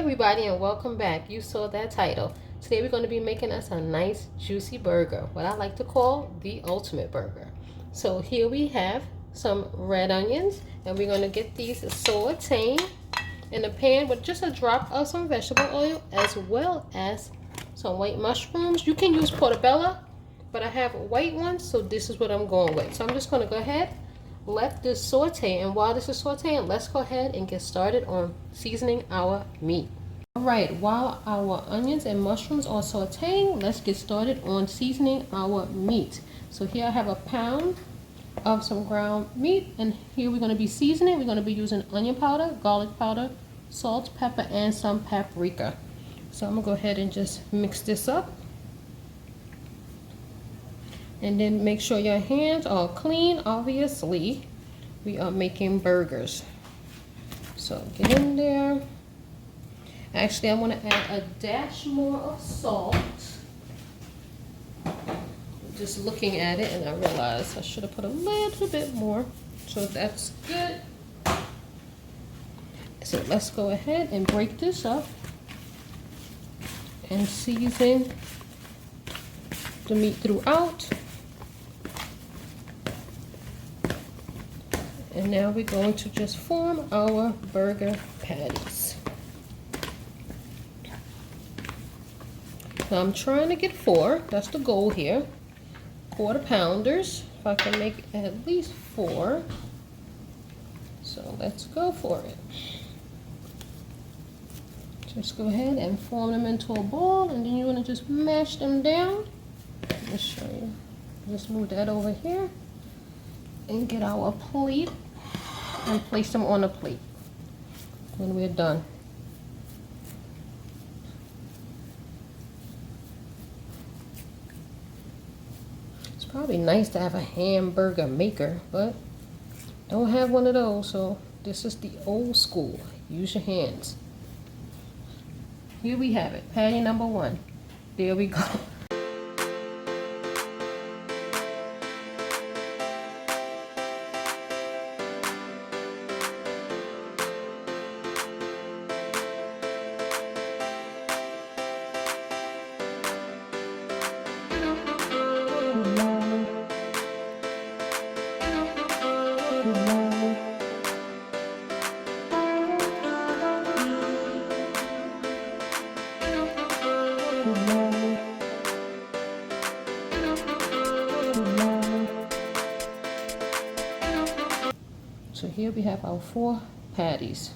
Everybody, and welcome back. You saw that title. Today we're going to be making us a nice juicy burger, what I like to call the ultimate burger. So here we have some red onions, and we're going to get these sauteing in a pan with just a drop of some vegetable oil, as well as some white mushrooms. You can use portobello, but I have white ones, so this is what I'm going with. So I'm just going to go ahead, let this saute, and while this is sauteing, let's go ahead and get started on seasoning our meat. All right, while our onions and mushrooms are sauteing, let's get started on seasoning our meat. So here I have a pound of some ground meat, and here we're going to be seasoning. We're going to be using onion powder, garlic powder, salt, pepper, and some paprika. So I'm going to go ahead and just mix this up. And then make sure your hands are clean. Obviously, we are making burgers. So get in there. Actually, I want to add a dash more of salt. Just looking at it, and I realized I should have put a little bit more. So that's good. So let's go ahead and break this up and season the meat throughout. And now we're going to just form our burger patties. Now I'm trying to get 4, that's the goal here. Quarter pounders, if I can make at least 4. So let's go for it. Just go ahead and form them into a ball, and then you want to just mash them down. Let me show you. Just move that over here and get our plate and place them on a plate when we're done. It's probably nice to have a hamburger maker, but don't have one of those, so this is the old school. Use your hands. Here we have it, patty number 1. There we go. So here we have our 4 patties.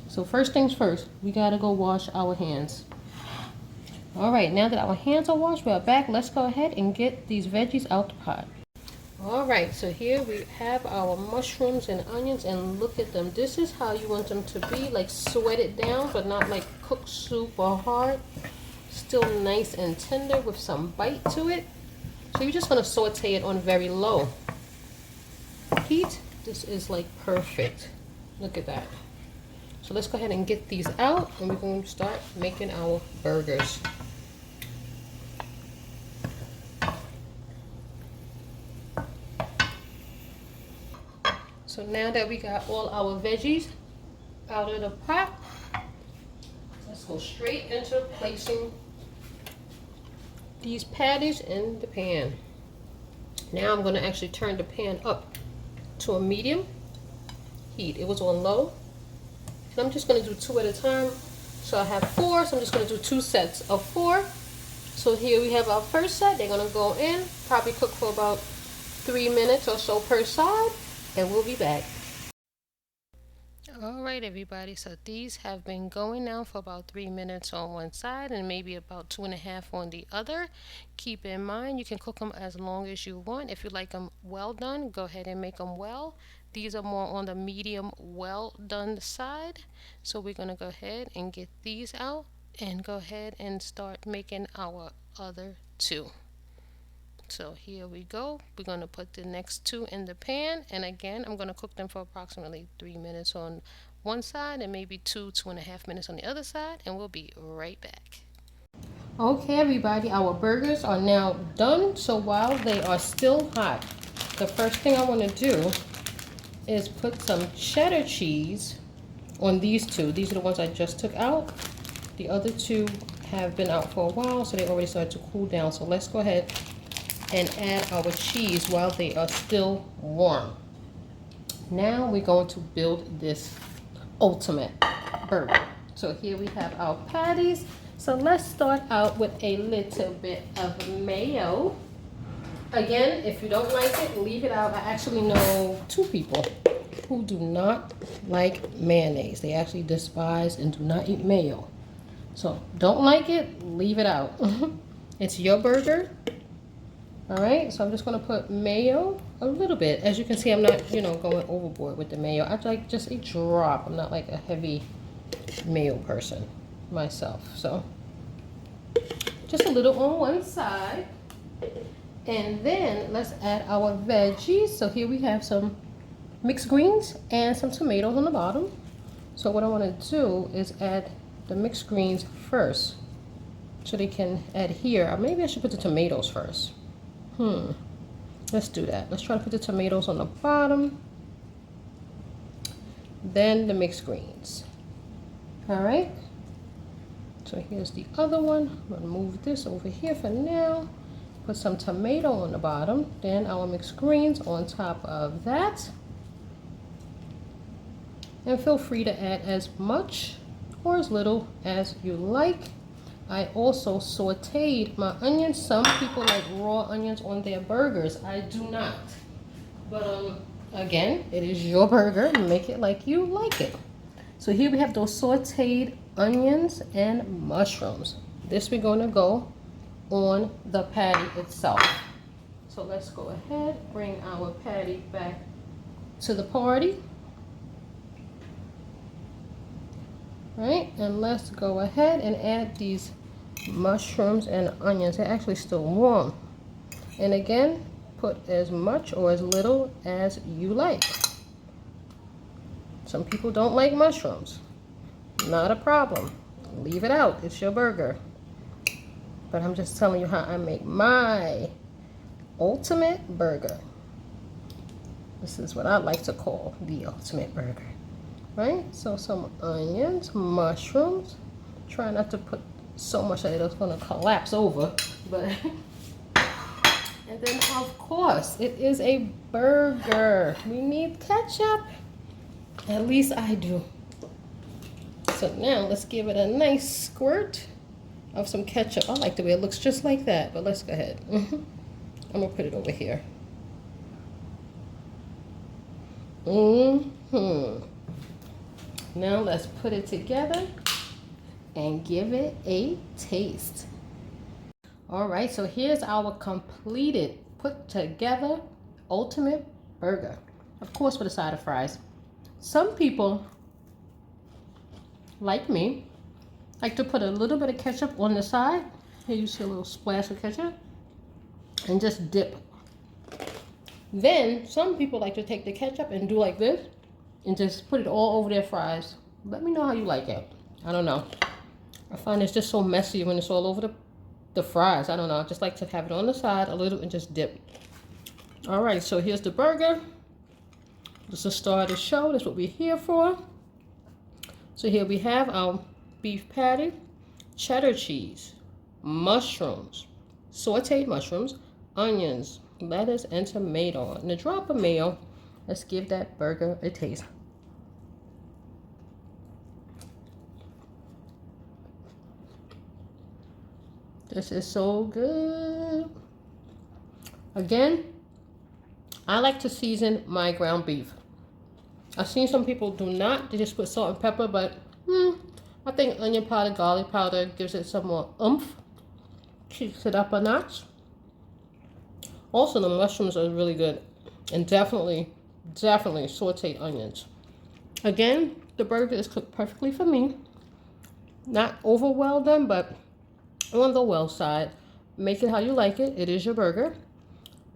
So first things first, we gotta go wash our hands. All right, now that our hands are washed, we are back. Let's go ahead and get these veggies out the pot. All right, so here we have our mushrooms and onions, and look at them. This is how you want them to be, like sweated down, but not like cooked soup or hard. Still nice and tender with some bite to it. So you're just gonna saute it on very low heat. This is like perfect. Look at that. So let's go ahead and get these out, and we're going to start making our burgers. So now that we got all our veggies out of the pot, let's go straight into placing these patties in the pan. Now I'm going to actually turn the pan up to a medium heat. It was on low. And I'm just going to do 2 at a time. So I have 4, so I'm just going to do 2 sets of 4. So here we have our first set. They're going to go in, probably cook for about 3 minutes or so per side, and we'll be back. All right, everybody, so these have been going now for about 3 minutes on one side and maybe about 2.5 on the other. Keep in mind, you can cook them as long as you want. If you like them well done, go ahead and make them well. These are more on the medium well done side. So we're going to go ahead and get these out and go ahead and start making our other 2. So here we go. We're going to put the next 2 in the pan, and again I'm going to cook them for approximately 3 minutes on one side and maybe 2.5 minutes on the other side, and we'll be right back. Okay, everybody, our burgers are now done. So while they are still hot, the first thing I want to do is put some cheddar cheese on these two. These are the ones I just took out. The other two have been out for a while, so they already started to cool down. So let's go ahead and add our cheese while they are still warm. Now we're going to build this ultimate burger. So here we have our patties. So let's start out with a little bit of mayo. Again, if you don't like it, leave it out. I actually know 2 people who do not like mayonnaise. They actually despise and do not eat mayo. So don't like it, leave it out. It's your burger. All right, so I'm just gonna put mayo a little bit. As you can see, I'm not, going overboard with the mayo. I like just a drop. I'm not like a heavy mayo person myself. So just a little on one side. And then let's add our veggies. So here we have some mixed greens and some tomatoes on the bottom. So what I want to do is add the mixed greens first so they can adhere. Or maybe I should put the tomatoes first. Let's do that. Let's try to put the tomatoes on the bottom, then the mixed greens. All right, so here's the other one. I'm gonna move this over here for now. Put some tomato on the bottom, then our mixed greens on top of that. And feel free to add as much or as little as you like. I also sauteed my onions. Some people like raw onions on their burgers. I do not. But again, it is your burger. Make it like you like it. So here we have those sauteed onions and mushrooms. This we're going to go on the patty itself. So let's go ahead, bring our patty back to the party. Right, and let's go ahead and add these mushrooms and onions. They're actually still warm. And again, put as much or as little as you like. Some people don't like mushrooms. Not a problem. Leave it out. It's your burger. But I'm just telling you how I make my ultimate burger. This is what I like to call the ultimate burger. Right? So some onions, mushrooms. Try not to put so much that it's going to collapse over. But and then of course it is a burger. We need ketchup. At least I do. So now let's give it a nice squirt of some ketchup. I like the way it looks just like that, but let's go ahead. I'm gonna put it over here. Now let's put it together and give it a taste. All right, so here's our completed, put together ultimate burger. Of course, with a side of fries. Some people, like me, like to put a little bit of ketchup on the side. Here you see a little splash of ketchup. And just dip. Then, some people like to take the ketchup and do like this. And just put it all over their fries. Let me know how you like it. I don't know. I find it's just so messy when it's all over the fries. I don't know. I just like to have it on the side a little and just dip. All right, so here's the burger. This is the star of the show. That's what we're here for. So here we have our beef patty, cheddar cheese, mushrooms, sauteed mushrooms, onions, lettuce, and tomato. And a drop of mayo. Let's give that burger a taste. This is so good. Again, I like to season my ground beef. I've seen some people do not. They just put salt and pepper, but I think onion powder, garlic powder gives it some more oomph. Kicks it up a notch. Also, the mushrooms are really good. And definitely sauteed onions. Again, the burger is cooked perfectly for me. Not over well done, but on the well side. Make it how you like it. It is your burger.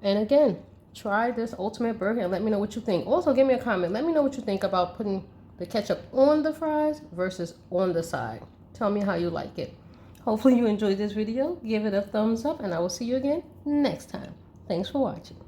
And again, try this ultimate burger and let me know what you think. Also, give me a comment. Let me know what you think about putting the ketchup on the fries versus on the side. Tell me how you like it. Hopefully you enjoyed this video. Give it a thumbs up and I will see you again next time. Thanks for watching.